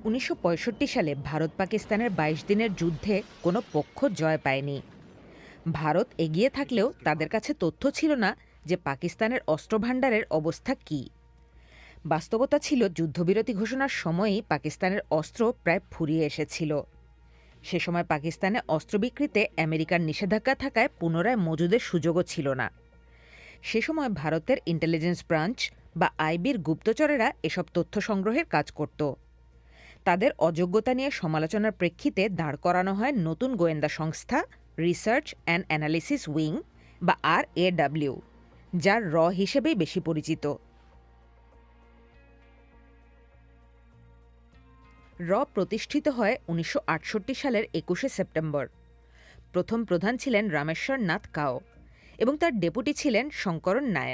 ১৯৬৫ সালে ভারত পাকিস্তানের ২২ দিনের যুদ্ধে কোনো পক্ষ জয় পায়নি। ভারত এগিয়ে থাকলেও তাদের কাছে তথ্য ছিল না যে পাকিস্তানের অস্ত্রভাণ্ডারের অবস্থা কী। বাস্তবতা ছিল, যুদ্ধবিরতি ঘোষণার সময়ই পাকিস্তানের অস্ত্র প্রায় ফুরিয়ে এসেছিল। সে সময় পাকিস্তানে অস্ত্র বিক্রিতে আমেরিকার নিষেধাজ্ঞা থাকায় পুনরায় মজুদের সুযোগও ছিল না। সে সময় ভারতের ইন্টেলিজেন্স ব্রাঞ্চ বা আইবির গুপ্তচরেরা এসব তথ্য সংগ্রহের কাজ করত। তাদের অযোগ্যতা নিয়ে সমালোচনার প্রেক্ষিতে দাঁড় করানো হয় নতুন গোয়েন্দা সংস্থা রিসার্চ অ্যান্ড অ্যানালিসিস উইং বা RAW, যার হিসেবেই বেশি পরিচিত। প্রতিষ্ঠিত হয় ১৯৬৮ সালের ২১শে সেপ্টেম্বর। প্রথম প্রধান ছিলেন রামেশ্বর নাথ কাও এবং তার ডেপুটি ছিলেন শঙ্করন নায়ার।